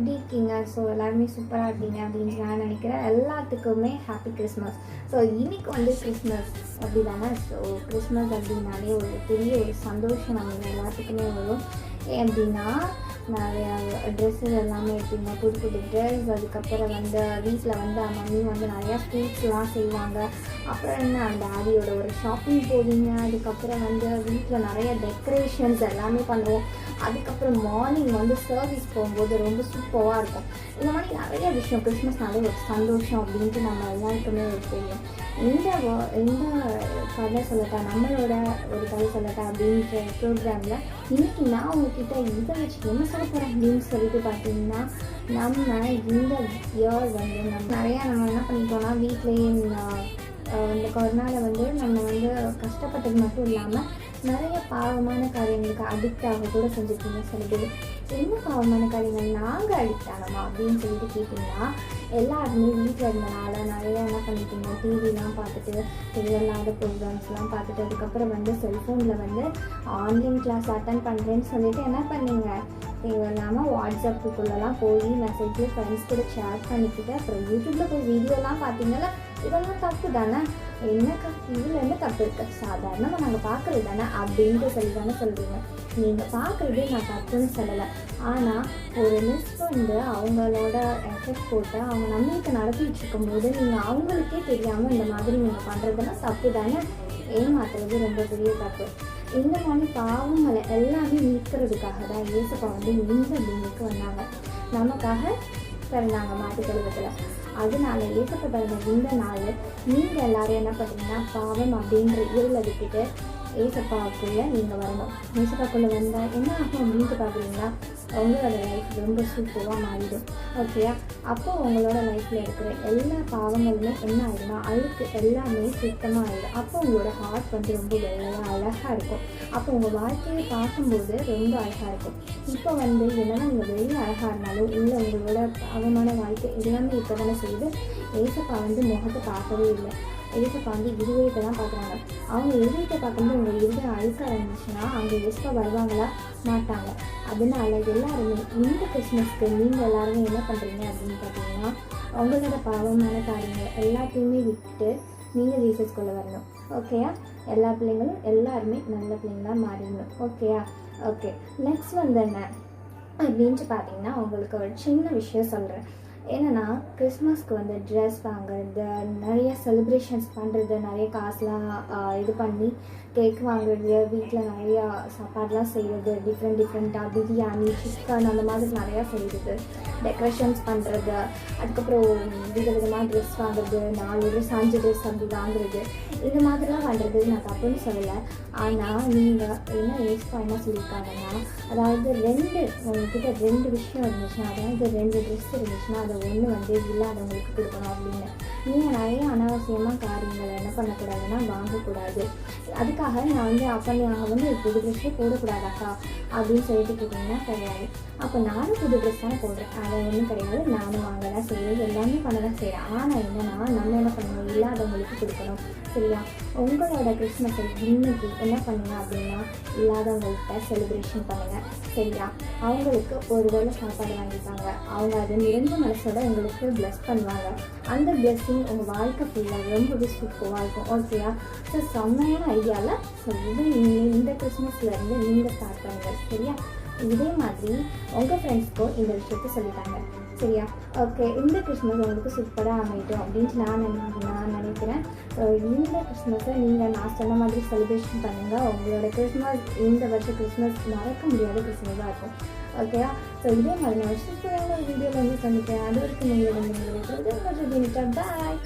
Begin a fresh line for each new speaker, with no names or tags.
எப்படி இருக்கீங்க? ஸோ எல்லாருமே சூப்பராக இருக்கீங்க அப்படின்னு நான் நினைக்கிறேன். எல்லாத்துக்குமே ஹாப்பி கிறிஸ்மஸ். ஸோ இன்னைக்கு வந்து கிறிஸ்மஸ் அப்படி தானே. ஸோ கிறிஸ்மஸ் அப்படின்னாலே ஒரு பெரிய ஒரு சந்தோஷம் நம்ம எல்லாத்துக்குமே வரும். ஏன் அப்படின்னா நிறையா ட்ரெஸ்ஸஸ் எல்லாமே எடுப்பீங்க, புது புது ட்ரெஸ். அதுக்கப்புறம் வந்து வீட்டில் வந்து மம்மி வந்து நிறையா ஸ்வீட்ஸ்லாம் செய்வாங்க. அப்புறம் என்ன டேடியோட ஒரு ஷாப்பிங் போவீங்க. அதுக்கப்புறம் வந்து வீட்டில் நிறைய டெக்கரேஷன்ஸ் எல்லாமே பண்ணுவோம். அதுக்கப்புறம் மார்னிங் வந்து சர்வீஸ் போகும்போது ரொம்ப சூப்பராக இருக்கும். இந்த மாதிரி நிறைய விஷயம் கிறிஸ்மஸ்னாலே ஒரு சந்தோஷம் அப்படின்ட்டு நம்ம எல்லாருக்குமே ஒரு தெரியும். இந்த கதை சொல்லட்டா, நம்மளோட ஒரு கதை சொல்லட்டா அப்படின்ற ப்ரோக்ராமில் இன்றைக்கி நான் உங்ககிட்ட இதை வச்சு என்ன சொல்ல போகிறேன் அப்படின்னு சொல்லிட்டு பார்த்தீங்கன்னா, நம்ம இந்த இயர் வந்து நம்ம என்ன பண்ணிட்டோம்னா வீட்லேயே இந்த கொரோனாவில் வந்து நம்ம வந்து கஷ்டப்பட்டது மட்டும் இல்லாமல் நிறைய பாவமான காரியங்களுக்கு அடிக்ட் ஆக கூட செஞ்சுருக்கீங்க சில பேர். என்ன பாவமான காரியங்கள் நாங்கள் அடிக்ட் ஆனோமா அப்படின்னு சொல்லிட்டு கேட்டிங்கன்னா, எல்லாருமே வீட்டில் இருந்தனால நிறையா என்ன பண்ணிட்டீங்க, டிவிலாம் பார்த்துட்டு தேவையில்லாத ப்ரோக்ராம்ஸ்லாம் பார்த்துட்டு அதுக்கப்புறம் வந்து செல்ஃபோனில் வந்து ஆன்லைன் கிளாஸ் அட்டன் பண்ணுறேன்னு சொல்லிட்டு என்ன பண்ணீங்க, தேவையில்லாமல் வாட்ஸ்அப்புக்குள்ளெல்லாம் போய் மெசேஜில் ஃப்ரெண்ட்ஸ் கூட ஷேர் பண்ணிக்கிட்டு அப்புறம் யூடியூப்பில் போய் வீடியோலாம் பார்த்தீங்கன்னா இதெல்லாம் தப்பு தானே, என்னக்கா இதில் என்ன தப்பு இருக்குது, சாதாரணமாக நாங்கள் பார்க்குறது தானே அப்படின்ட்டு சொல்லி தானே சொல்கிறீங்க. நீங்கள் பார்க்குறதே நான் தப்புன்னு சொல்லலை. ஆனால் ஒரு மிஸ் வந்து அவங்களோட எஃபெக்ட் போட்டு அவங்க நம்பிக்கை நடத்திட்டு இருக்கும்போது நீங்கள் அவங்களுக்கே தெரியாமல் இந்த மாதிரி நீங்கள் பண்ணுறதுலாம் தப்பு தானே. ஏமாத்துறது ரொம்ப பெரிய தப்பு. இந்த மாதிரி பாவங்களை எல்லாமே நீக்கிறதுக்காக தான் இயேசுப்பா வந்து இந்த பூமிக்கு வந்தாங்க, நமக்காக பிறந்தாங்க மாட்டு கழுவத்தில். அதனால இயேசுப்பா பிறந்த இந்த நாள் நீங்கள் எல்லோரும் என்ன பண்ணுறீங்கன்னா, பாவம் அப்படின்ற இருளை விட்டுட்டு ஏசப்பாவுக்குள்ளே நீங்கள் வரணும். ஏசப்பாக்குள்ளே வந்தால் என்ன ஆகும் அப்படின்ட்டு பார்க்குறீங்கன்னா, உங்களோட லைஃப் ரொம்ப சூப்பராக மாறிடும். ஓகேயா? அப்போ உங்களோட லைஃப்பில் இருக்கிற எல்லா பாவங்களுமே என்ன ஆகிடும்னா அழுக்கு எல்லாமே சுத்தமாக ஆகிடும். அப்போ உங்களோட ஹார்ட் வந்து ரொம்ப வெள்ளையாக அழகாக இருக்கும். அப்போ உங்கள் வாழ்க்கையை பார்க்கும்போது ரொம்ப அழகாக இருக்கும். இப்போ வந்து என்னென்னா நீங்கள் வெளியே அழகாக இருந்தாலும் இல்லை உங்களோட பாவமான வாழ்க்கை எல்லாமே இப்போ தானே செய்யுது. ஏசப்பா வந்து முகத்தை பார்க்கவே இல்லை. ஏசப்பா வந்து இருதயத்தை தான் பார்க்குறாங்க. அவங்க இருதயத்தை பார்க்கும்போது உங்கள் இருதயம் அழுக்க இருந்துச்சுன்னா அங்கே ஏசப்பா வருவாங்களா, மாட்டாங்க. அதனால எல்லாருமே இந்த கிறிஸ்மஸ்க்கு நீங்கள் எல்லாருமே என்ன பண்ணுறீங்க அப்படின்னு பார்த்தீங்கன்னா, உங்களோட பாவமான காரியங்கள் எல்லாத்தையுமே விட்டுட்டு நீங்கள் ஜீசஸ்குள்ளே வரணும். ஓகேயா? எல்லா பிள்ளைங்களும் எல்லாருமே நல்ல பிள்ளைங்களாக மாறிடணும். ஓகேயா? ஓகே, நெக்ஸ்ட் வந்து என்ன அப்படின்ட்டு பார்த்தீங்கன்னா, உங்களுக்கு ஒரு சின்ன விஷயம் சொல்கிறேன். என்னென்னா கிறிஸ்மஸ்க்கு வந்து ட்ரெஸ் வாங்குறது, நிறைய செலிப்ரேஷன்ஸ் பண்ணுறது, நிறைய காசுலாம் இது பண்ணி கேக் வாங்குறது, வீட்டில் நிறையா சாப்பாடெலாம் செய்கிறது, டிஃப்ரெண்ட்டாக பிரியாணி, சிக்கன் அந்த மாதிரி நிறையா செய்கிறது, டெக்கரேஷன்ஸ் பண்ணுறது, அதுக்கப்புறம் விதவிதமாக ட்ரெஸ் வாங்குறது, 4 ட்ரெஸ் 5 ட்ரெஸ் அப்படி வாங்குறது, இந்த மாதிரிலாம் பண்ணுறது நான் தப்புன்னு சொல்லலை. ஆனால் நீங்கள் ஏசப்பா என்ன சொல்லியிருக்காங்கன்னா, அதாவது உங்கள்கிட்ட 2 விஷயம் இருந்துச்சுன்னா, அதாவது 2 ட்ரெஸ் இருந்துச்சுன்னா அதை ஒன்று வந்து இல்லாதவங்களுக்கு கொடுக்கணும் அப்படின்னு. நீங்கள் நிறைய அனாவசியமாக காரியங்களை என்ன பண்ணக்கூடாதுன்னா வாங்கக்கூடாது. அதுக்காக நான் வந்து அப்போ நாங்கள் வந்து புது ட்ரெஸ்ஸே போடக்கூடாதாக்கா அப்படின்னு சொல்லிட்டு கேட்டிங்கன்னா கிடையாது. அப்போ நானும் புது ட்ரெஸ் தான் போடுறேன், அதை ஒன்றும் கிடையாது. நானும் வாங்க தான் செய்கிறேன், எல்லாமே பண்ண தான் செய்கிறேன். ஆனால் என்னென்னா நம்ம என்ன பண்ணணும், இல்லாதவங்களுக்கு கொடுக்கணும். சரியா? உங்களோட கிறிஸ்மஸை இன்னைக்கு என்ன பண்ணுங்க அப்படின்னா, இல்லாதவங்கள்கிட்ட செலிப்ரேஷன் பண்ணுங்கள். சரியா? அவங்களுக்கு ஒரு வேளை சாப்பாடு வாங்கிப்பாங்க, அவங்க அதை நிறைந்த மனசோட உங்களுக்கு ப்ளஸ் பண்ணுவாங்க. அந்த பிளெஸ்ஸிங் உங்கள் வாழ்க்கை ஃபுல்லாக ரொம்பவே சூப்பராக இருக்கும். ஓகேயா? ஸோ செம்மையான ஐடியாவில் ஸோ இந்த கிறிஸ்மஸ்லேருந்து நீங்கள் ஸ்டார்ட் பண்ணுங்கள். சரியா? இதே மாதிரி உங்கள் ஃப்ரெண்ட்ஸ்க்கும் இந்த விஷயத்த சொல்லிட்டாங்க. சரியா? ஓகே, இந்த கிறிஸ்மஸ் உங்களுக்கு சூப்பராக அமையட்டும் அப்படின்ட்டு நான் நினைக்கிறேன். ஸோ இந்த கிறிஸ்மஸை நீங்கள் நான் சொன்ன மாதிரி செலிப்ரேஷன் பண்ணுங்கள். உங்களோட கிறிஸ்மஸ் இந்த வருஷம் கிறிஸ்மஸ் மறக்க முடியாத கிறிஸ்மஸாக இருக்கும். ஓகேயா? ஸோ இதே மாதிரி நான் சூப்பரான ஒரு வீடியோவில் வந்து சந்திக்கிறேன். அது வரைக்கும் உங்களோட பாய்.